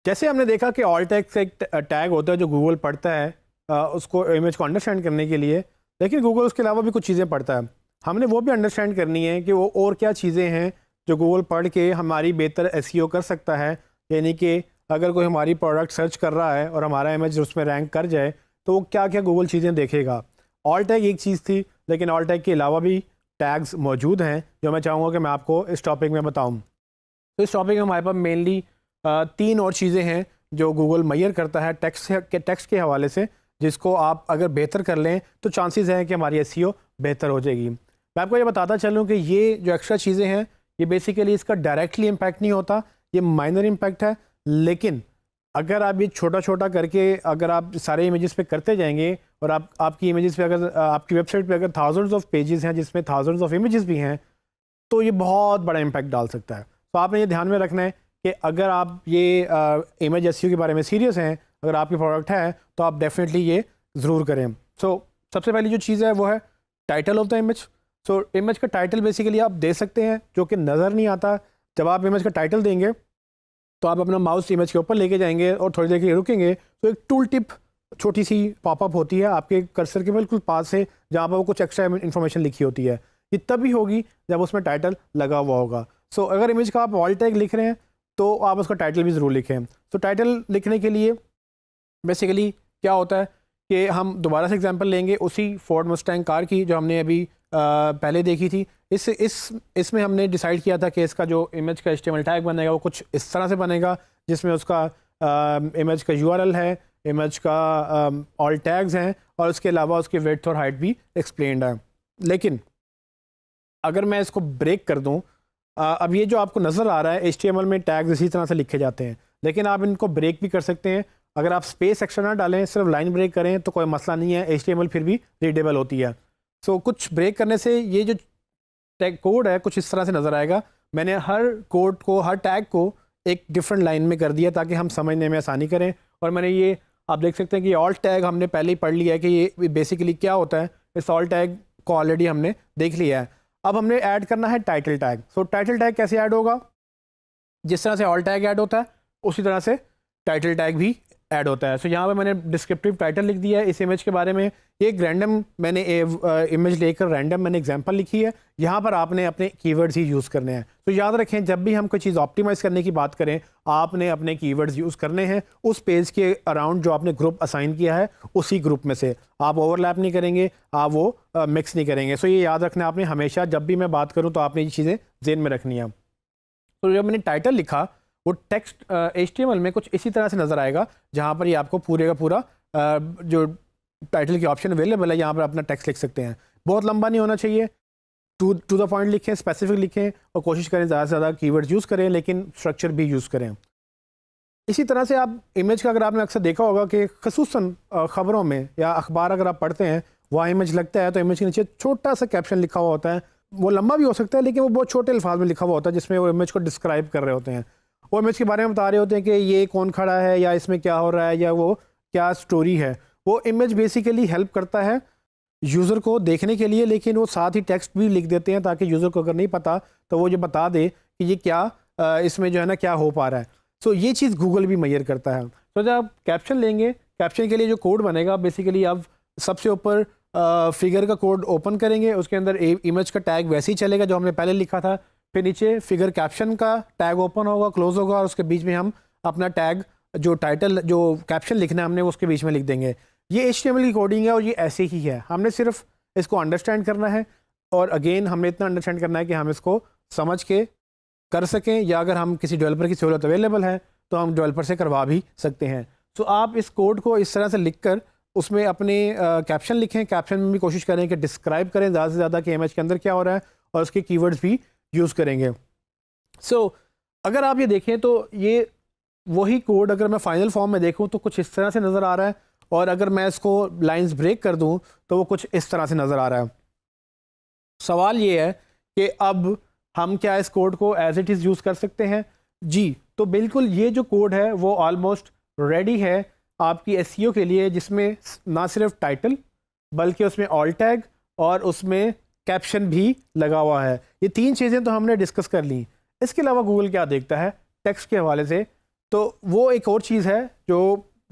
जैसे हमने देखा कि ऑल टैग का एक टैग होता है जो गूगल पढ़ता है उसको इमेज को अंडरस्टैंड करने के लिए, लेकिन गूगल उसके अलावा भी कुछ चीज़ें पढ़ता है। हमने वो भी अंडरस्टैंड करनी है कि वो और क्या चीज़ें हैं जो गूगल पढ़ के हमारी बेहतर एसईओ कर सकता है। यानी कि अगर कोई हमारी प्रोडक्ट सर्च कर रहा है और हमारा इमेज उसमें रैंक कर जाए तो वो क्या क्या गूगल चीज़ें देखेगा। ऑल टैग एक चीज़ थी, लेकिन ऑल टैग के अलावा भी टैग्स मौजूद हैं जो मैं चाहूँगा कि मैं आपको इस टॉपिक में बताऊँ। तो इस टॉपिक में हमारे पास मेनली 3 और चीज़ें हैं जो गूगल मेजर करता है टेक्स्ट के हवाले से, जिसको आप अगर बेहतर कर लें तो चांसेस हैं कि हमारी एसईओ बेहतर हो जाएगी। मैं आपको ये बताता चलूँ कि ये जो एक्स्ट्रा चीज़ें हैं ये बेसिकली इसका डायरेक्टली इम्पैक्ट नहीं होता, ये माइनर इम्पैक्ट है। लेकिन अगर आप ये छोटा छोटा करके अगर आप सारे इमेजेस पे करते जाएंगे और आपकी इमेजेस पे अगर आपकी वेबसाइट पे अगर थाउजेंड्स ऑफ पेजेस हैं जिसमें थाउजेंड्स ऑफ इमेजेस भी हैं, तो ये बहुत बड़ा इम्पैक्ट डाल सकता है। तो आपने ये ध्यान में रखना है कि अगर आप ये इमेज एसईओ के बारे में सीरियस हैं, अगर आपकी प्रोडक्ट है तो आप डेफिनेटली ये ज़रूर करें। सबसे पहली जो चीज़ है वो है title of the image. Image का टाइटल बेसिकली आप दे सकते हैं जो कि नज़र नहीं आता। जब आप इमेज का टाइटल देंगे तो आप अपना माउस इमेज के ऊपर लेके जाएंगे और थोड़ी देर के लिए रुकेंगे तो एक टूल टिप छोटी सी पॉपअप होती है आपके कर्सर के बिल्कुल पास से, जहाँ पर वो कुछ एक्स्ट्रा इन्फॉर्मेशन लिखी होती है। ये तभी होगी जब उसमें टाइटल लगा हुआ होगा। अगर इमेज का आप ऑल टैग लिख रहे हैं तो आप उसका टाइटल भी ज़रूर लिखें। टाइटल लिखने के लिए बेसिकली क्या होता है कि हम दोबारा से एग्जांपल लेंगे उसी फोर्ड मस्टैंग कार की जो हमने अभी पहले देखी थी। इसमें हमने डिसाइड किया था कि इसका जो इमेज का HTML टैग बनेगा वो कुछ इस तरह से बनेगा, जिसमें उसका इमेज का URL है, इमेज का ऑल टैग्स हैं और उसके अलावा उसकी विड्थ और हाइट भी एक्सप्लेन्ड है। लेकिन अगर मैं इसको ब्रेक कर दूं, अब ये जो आपको नज़र आ रहा है HTML में टैग्स इसी तरह से लिखे जाते हैं, लेकिन आप इनको ब्रेक भी कर सकते हैं। अगर आप स्पेस एक्स्ट्रा ना डालें, सिर्फ लाइन ब्रेक करें तो कोई मसला नहीं है, HTML फिर भी रीडेबल होती है। कुछ ब्रेक करने से ये जो टैग कोड है कुछ इस तरह से नज़र आएगा। मैंने हर कोड को, हर टैग को एक डिफरेंट लाइन में कर दिया ताकि हम समझने में आसानी करें। और मैंने ये आप देख सकते हैं कि ऑल टैग हमने पहले ही पढ़ लिया है कि ये बेसिकली क्या होता है। इस ऑल टैग को ऑलरेडी हमने देख लिया है। अब हमने ऐड करना है टाइटल टैग। टाइटल टैग कैसे ऐड होगा? जिस तरह से ऑल टैग ऐड होता है उसी तरह से टाइटल टैग भी ऐड होता है। यहाँ पे मैंने डिस्क्रिप्टिव टाइटल लिख दिया है इस इमेज के बारे में। ये एक रैंडम मैंने इमेज लेकर रैंडम मैंने एग्जांपल लिखी है। यहाँ पर आपने अपने कीवर्ड्स ही यूज़ करने हैं। याद रखें, जब भी हम कोई चीज़ ऑप्टिमाइज़ करने की बात करें आपने अपने कीवर्ड्स यूज़ करने हैं उस पेज के अराउंड जो आपने ग्रुप असाइन किया है उसी ग्रुप में से। आप ओवरलैप नहीं करेंगे, आप वो मिक्स नहीं करेंगे। ये याद रखना आपने हमेशा, जब भी मैं बात करूँ तो आपने ये चीज़ें ज़हन में रखनी है। जब मैंने टाइटल लिखा वो टेक्स्ट HTML में कुछ इसी तरह से नज़र आएगा, जहाँ पर ये आपको पूरे का पूरा जो टाइटल की ऑप्शन अवेलेबल है यहाँ पर अपना टेक्स्ट लिख सकते हैं। बहुत लंबा नहीं होना चाहिए, टू द पॉइंट लिखें, स्पेसिफिक लिखें और कोशिश करें ज़्यादा से ज़्यादा कीवर्ड्स यूज़ करें, लेकिन स्ट्रक्चर भी यूज़ करें। इसी तरह से आप इमेज का, अगर आपने अक्सर देखा होगा कि खसूसन ख़बरों में या अखबार अगर आप पढ़ते हैं वहाँ इमेज लगता है तो इमेज के नीचे छोटा सा कैप्शन लिखा हुआ होता है। वो लंबा भी हो सकता है लेकिन वो बहुत छोटे अल्फाज में लिखा हुआ होता है, जिसमें वो इमेज को डिस्क्राइब कर रहे होते हैं। वो इमेज के बारे में बता रहे होते हैं कि ये कौन खड़ा है या इसमें क्या हो रहा है या वो क्या स्टोरी है। वो इमेज बेसिकली हेल्प करता है यूज़र को देखने के लिए, लेकिन वो साथ ही टेक्स्ट भी लिख देते हैं ताकि यूज़र को अगर नहीं पता तो वो जो बता दे कि ये क्या इसमें जो है ना क्या हो पा रहा है। ये चीज़ गूगल भी मेजर करता है। जब आप कैप्शन लेंगे, कैप्शन के लिए जो कोड बनेगा बेसिकली आप सबसे ऊपर फिगर का कोड ओपन करेंगे, उसके अंदर इमेज का टैग वैसे ही चलेगा जो हमने पहले लिखा था। फिर नीचे फिगर कैप्शन का टैग ओपन होगा, क्लोज होगा और उसके बीच में हम अपना टैग जो टाइटल जो कैप्शन लिखना है हमने उसके बीच में लिख देंगे। ये HTML की कोडिंग है और ये ऐसे ही है। हमने सिर्फ इसको अंडरस्टैंड करना है और अगेन हमने इतना अंडरस्टैंड करना है कि हम इसको समझ के कर सकें, या अगर हम किसी डेवलपर की सहूलत अवेलेबल है तो हम डेवलपर से करवा भी सकते हैं। आप इस कोड को इस तरह से लिख कर उसमें अपने कैप्शन लिखें। कैप्शन में भी कोशिश करें कि डिस्क्राइब करें ज़्यादा से ज़्यादा कि इमेज के अंदर क्या हो रहा है और उसके कीवर्ड्स भी यूज़ करेंगे। अगर आप ये देखें तो ये वही कोड अगर मैं फाइनल फॉर्म में देखूं तो कुछ इस तरह से नज़र आ रहा है, और अगर मैं इसको लाइंस ब्रेक कर दूं तो वो कुछ इस तरह से नज़र आ रहा है। सवाल ये है कि अब हम क्या इस कोड को एज इट इज़ यूज़ कर सकते हैं? जी, तो बिल्कुल ये जो कोड है वो ऑलमोस्ट रेडी है आपकी SEO के लिए, जिसमें ना सिर्फ टाइटल बल्कि उसमें ऑल टैग और उसमें कैप्शन भी लगा हुआ है। ये 3 चीज़ें तो हमने डिस्कस कर ली। इसके अलावा गूगल क्या देखता है टेक्स्ट के हवाले से? तो वो एक और चीज़ है जो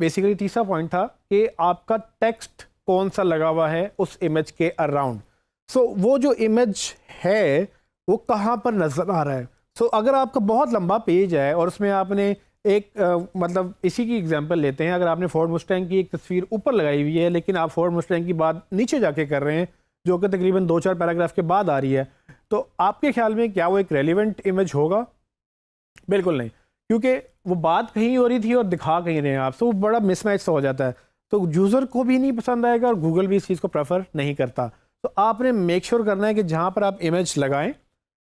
बेसिकली तीसरा पॉइंट था कि आपका टेक्स्ट कौन सा लगा हुआ है उस इमेज के अराउंड। सो वो जो इमेज है वो कहाँ पर नज़र आ रहा है। सो अगर आपका बहुत लंबा पेज है और उसमें आपने एक मतलब इसी की एग्जांपल लेते हैं, अगर आपने फोर्ड मुस्टैंग की एक तस्वीर ऊपर लगाई हुई है लेकिन आप फोर्ड मुस्टैंग की बात नीचे जाके कर रहे हैं जो कि तकरीबन 2-4 पैराग्राफ के बाद आ रही है, तो आपके ख्याल में क्या वो एक रेलिवेंट इमेज होगा? बिल्कुल नहीं, क्योंकि वो बात कहीं हो रही थी और दिखा कहीं रहे हैं आप, तो वो बड़ा मिसमैच सा हो जाता है। तो यूज़र को भी नहीं पसंद आएगा और गूगल भी इस चीज़ को प्रेफर नहीं करता। तो आपने मेक श्योर करना है कि जहाँ पर आप इमेज लगाएं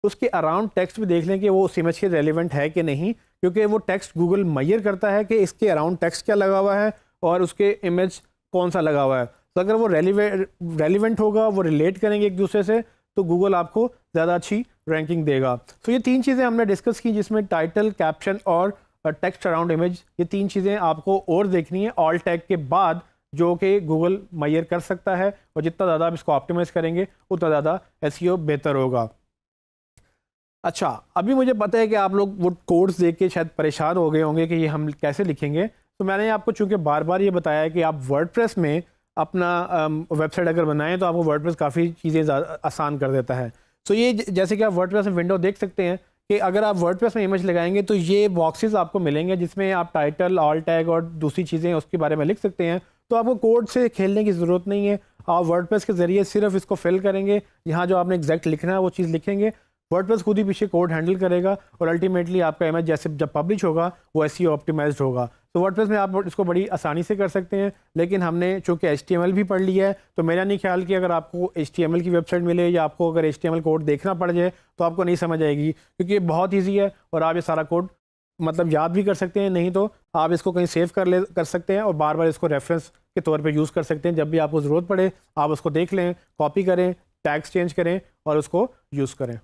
उसके अराउंड टेक्स्ट भी देख लें कि वो उस इमेज के रेलिवेंट है कि नहीं, क्योंकि वो टेक्स्ट गूगल मैयर करता है कि इसके अराउंड टेक्स्ट क्या लगा हुआ है और उसके इमेज कौन सा लगा हुआ है। तो अगर वो रेलिवेंट होगा, वो रिलेट करेंगे एक दूसरे से, तो गूगल आपको ज़्यादा अच्छी रैंकिंग देगा। तो ये 3 चीज़ें हमने डिस्कस की जिसमें टाइटल, कैप्शन और टेक्स्ट अराउंड इमेज, ये 3 चीज़ें आपको और देखनी है ऑल टैग के बाद, जो कि गूगल मैयर कर सकता है। और जितना ज़्यादा आप इसको ऑप्टिमाइज़ करेंगे उतना ज़्यादा एसईओ बेहतर होगा। अच्छा, अभी मुझे पता है कि आप लोग वो कोड्स देख के शायद परेशान हो गए होंगे कि ये हम कैसे लिखेंगे। तो मैंने आपको चूँकि बार बार ये बताया है कि आप वर्डप्रेस में अपना वेबसाइट अगर बनाएं तो आपको वर्डप्रेस काफ़ी चीज़ें आसान कर देता है। तो ये जैसे कि आप वर्डप्रेस में विंडो देख सकते हैं कि अगर आप वर्डप्रेस में इमेज लगाएंगे तो ये बॉक्सेस आपको मिलेंगे जिसमें आप टाइटल, ऑल टैग और दूसरी चीज़ें उसके बारे में लिख सकते हैं। तो आपको कोड से खेलने की ज़रूरत नहीं है, आप वर्डप्रेस के ज़रिए सिर्फ इसको फिल करेंगे, यहाँ जो आपने एग्जैक्ट लिखना है वो चीज़ लिखेंगे, वर्डप्रेस खुद ही पीछे कोड हैंडल करेगा और अल्टीमेटली आपका इमेज जैसे जब पब्लिश होगा वो एसईओ ऑप्टिमाइज्ड होगा। तो वर्डप्रेस में आप इसको बड़ी आसानी से कर सकते हैं। लेकिन हमने चूँकि HTML भी पढ़ लिया है तो मेरा नहीं ख्याल कि अगर आपको HTML की वेबसाइट मिले या आपको अगर HTML कोड देखना पड़ जाए तो आपको नहीं समझ आएगी, क्योंकि ये बहुत ईजी है और आप ये सारा कोड मतलब याद भी कर सकते हैं। नहीं तो आप इसको कहीं सेव कर सकते हैं और बार बार इसको रेफरेंस के तौर पर यूज़ कर सकते हैं। जब भी आपको ज़रूरत पड़े आप उसको देख लें, कॉपी करें, टैग्स चेंज करें और उसको यूज़ करें।